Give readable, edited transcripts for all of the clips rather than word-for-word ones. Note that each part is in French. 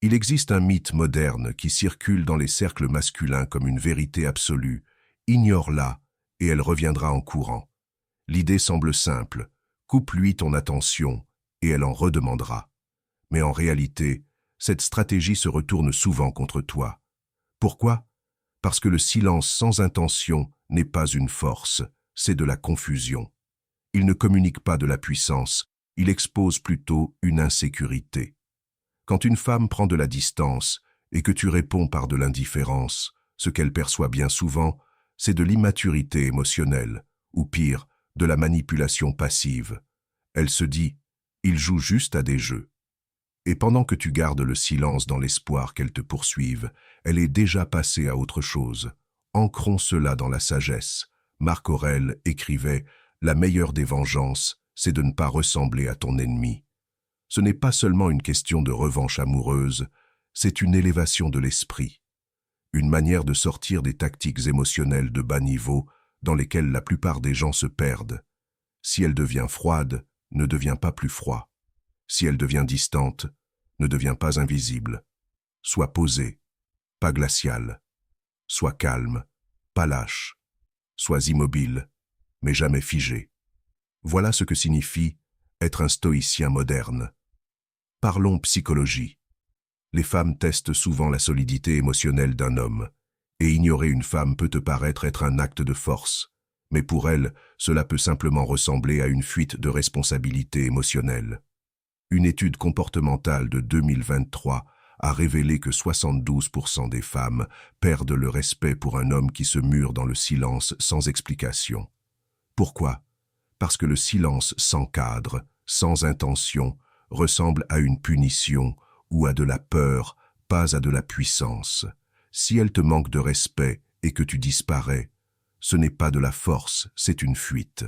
Il existe un mythe moderne qui circule dans les cercles masculins comme une vérité absolue. Ignore-la et elle reviendra en courant. L'idée semble simple. Coupe-lui ton attention et elle en redemandera. Mais en réalité, cette stratégie se retourne souvent contre toi. Pourquoi? Parce que le silence sans intention n'est pas une force, c'est de la confusion. Il ne communique pas de la puissance, il expose plutôt une insécurité. Quand une femme prend de la distance et que tu réponds par de l'indifférence, ce qu'elle perçoit bien souvent, c'est de l'immaturité émotionnelle, ou pire, de la manipulation passive. Elle se dit « il joue juste à des jeux ». Et pendant que tu gardes le silence dans l'espoir qu'elle te poursuive, elle est déjà passée à autre chose. Ancrons cela dans la sagesse. Marc Aurèle écrivait « La meilleure des vengeances, c'est de ne pas ressembler à ton ennemi ». Ce n'est pas seulement une question de revanche amoureuse, c'est une élévation de l'esprit. Une manière de sortir des tactiques émotionnelles de bas niveau dans lesquelles la plupart des gens se perdent. Si elle devient froide, ne deviens pas plus froid. Si elle devient distante, ne deviens pas invisible. Sois posé, pas glacial. Sois calme, pas lâche. Sois immobile, mais jamais figé. Voilà ce que signifie être un stoïcien moderne. Parlons psychologie. Les femmes testent souvent la solidité émotionnelle d'un homme, et ignorer une femme peut te paraître être un acte de force, mais pour elle, cela peut simplement ressembler à une fuite de responsabilité émotionnelle. Une étude comportementale de 2023 a révélé que 72% des femmes perdent le respect pour un homme qui se mure dans le silence sans explication. Pourquoi? Parce que le silence sans cadre, sans intention, ressemble à une punition ou à de la peur, pas à de la puissance. Si elle te manque de respect et que tu disparais, ce n'est pas de la force, c'est une fuite.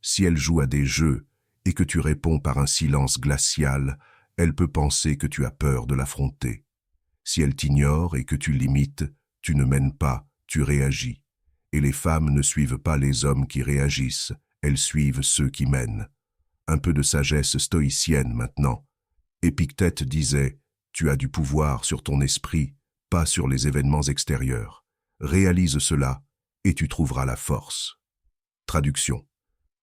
Si elle joue à des jeux et que tu réponds par un silence glacial, elle peut penser que tu as peur de l'affronter. Si elle t'ignore et que tu l'imites, tu ne mènes pas, tu réagis. Et les femmes ne suivent pas les hommes qui réagissent, elles suivent ceux qui mènent. Un peu de sagesse stoïcienne maintenant. Épictète disait « Tu as du pouvoir sur ton esprit, pas sur les événements extérieurs. Réalise cela et tu trouveras la force. » Traduction.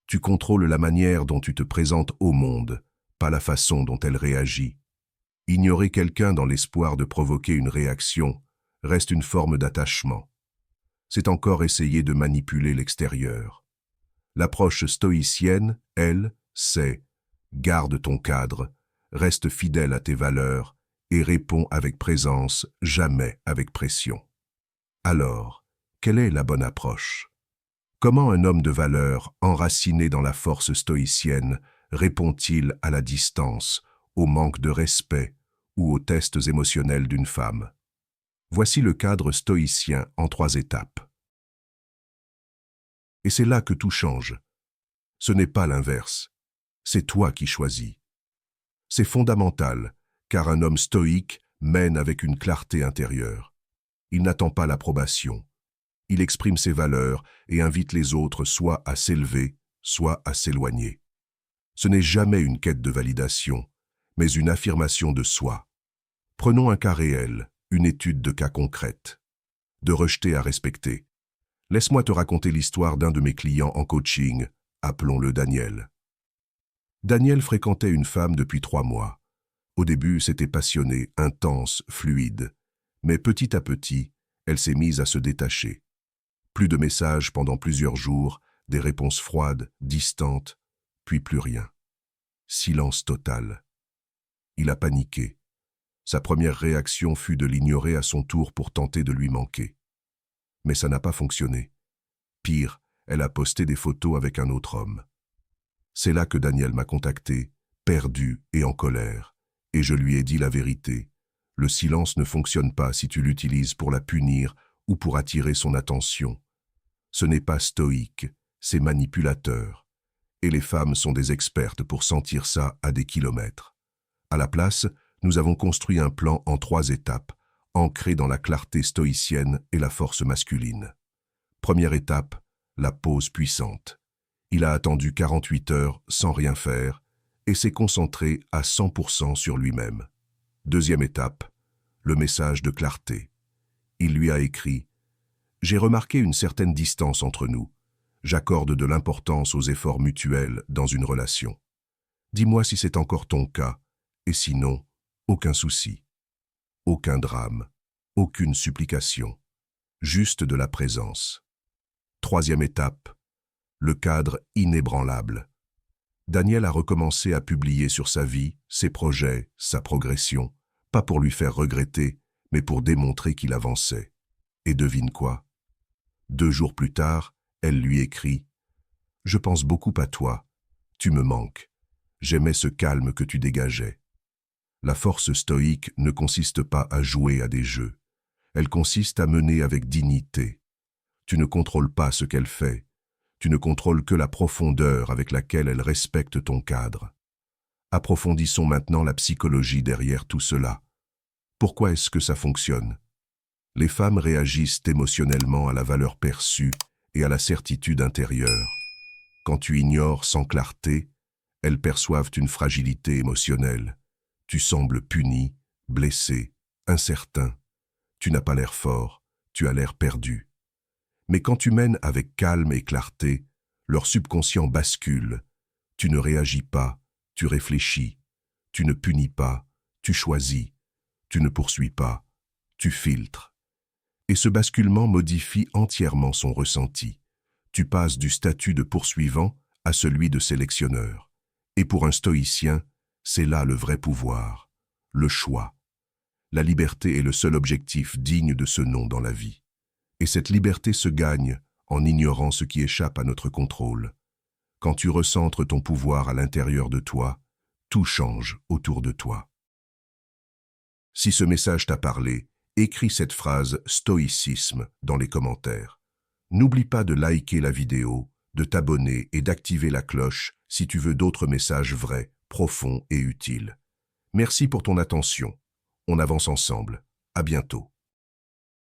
Tu contrôles la manière dont tu te présentes au monde, pas la façon dont elle réagit. Ignorer quelqu'un dans l'espoir de provoquer une réaction reste une forme d'attachement. C'est encore essayer de manipuler l'extérieur. L'approche stoïcienne, elle, c'est « garde ton cadre, reste fidèle à tes valeurs et réponds avec présence, jamais avec pression. » Alors, quelle est la bonne approche? Comment un homme de valeur, enraciné dans la force stoïcienne, répond-il à la distance, au manque de respect ou aux tests émotionnels d'une femme? Voici le cadre stoïcien en 3 étapes. Et c'est là que tout change. Ce n'est pas l'inverse. C'est toi qui choisis. C'est fondamental, car un homme stoïque mène avec une clarté intérieure. Il n'attend pas l'approbation. Il exprime ses valeurs et invite les autres soit à s'élever, soit à s'éloigner. Ce n'est jamais une quête de validation, mais une affirmation de soi. Prenons un cas réel, une étude de cas concrète. De rejeter à respecter. Laisse-moi te raconter l'histoire d'un de mes clients en coaching, appelons-le Daniel. Daniel fréquentait une femme depuis 3 mois. Au début, c'était passionné, intense, fluide. Mais petit à petit, elle s'est mise à se détacher. Plus de messages pendant plusieurs jours, des réponses froides, distantes, puis plus rien. Silence total. Il a paniqué. Sa première réaction fut de l'ignorer à son tour pour tenter de lui manquer. Mais ça n'a pas fonctionné. Pire, elle a posté des photos avec un autre homme. C'est là que Daniel m'a contacté, perdu et en colère, et je lui ai dit la vérité. Le silence ne fonctionne pas si tu l'utilises pour la punir ou pour attirer son attention. Ce n'est pas stoïque, c'est manipulateur. Et les femmes sont des expertes pour sentir ça à des kilomètres. À la place, nous avons construit un plan en 3 étapes, ancré dans la clarté stoïcienne et la force masculine. Première étape, la pause puissante. Il a attendu 48 heures sans rien faire et s'est concentré à 100% sur lui-même. Deuxième étape, le message de clarté. Il lui a écrit « J'ai remarqué une certaine distance entre nous. J'accorde de l'importance aux efforts mutuels dans une relation. Dis-moi si c'est encore ton cas, et sinon, aucun souci. Aucun drame, aucune supplication, juste de la présence. » Troisième étape, le cadre inébranlable. Daniel a recommencé à publier sur sa vie, ses projets, sa progression, pas pour lui faire regretter, mais pour démontrer qu'il avançait. Et devine quoi? 2 jours plus tard, elle lui écrit « Je pense beaucoup à toi. Tu me manques. J'aimais ce calme que tu dégageais. » La force stoïque ne consiste pas à jouer à des jeux. Elle consiste à mener avec dignité. Tu ne contrôles pas ce qu'elle fait. Tu ne contrôles que la profondeur avec laquelle elle respecte ton cadre. Approfondissons maintenant la psychologie derrière tout cela. Pourquoi est-ce que ça fonctionne? Les femmes réagissent émotionnellement à la valeur perçue et à la certitude intérieure. Quand tu ignores sans clarté, elles perçoivent une fragilité émotionnelle. Tu sembles puni, blessé, incertain. Tu n'as pas l'air fort, tu as l'air perdu. Mais quand tu mènes avec calme et clarté, leur subconscient bascule. Tu ne réagis pas, tu réfléchis. Tu ne punis pas, tu choisis. Tu ne poursuis pas, tu filtres. Et ce basculement modifie entièrement son ressenti. Tu passes du statut de poursuivant à celui de sélectionneur. Et pour un stoïcien, c'est là le vrai pouvoir, le choix. La liberté est le seul objectif digne de ce nom dans la vie. Et cette liberté se gagne en ignorant ce qui échappe à notre contrôle. Quand tu recentres ton pouvoir à l'intérieur de toi, tout change autour de toi. Si ce message t'a parlé, écris cette phrase « stoïcisme » dans les commentaires. N'oublie pas de liker la vidéo, de t'abonner et d'activer la cloche si tu veux d'autres messages vrais, profonds et utiles. Merci pour ton attention. On avance ensemble. À bientôt.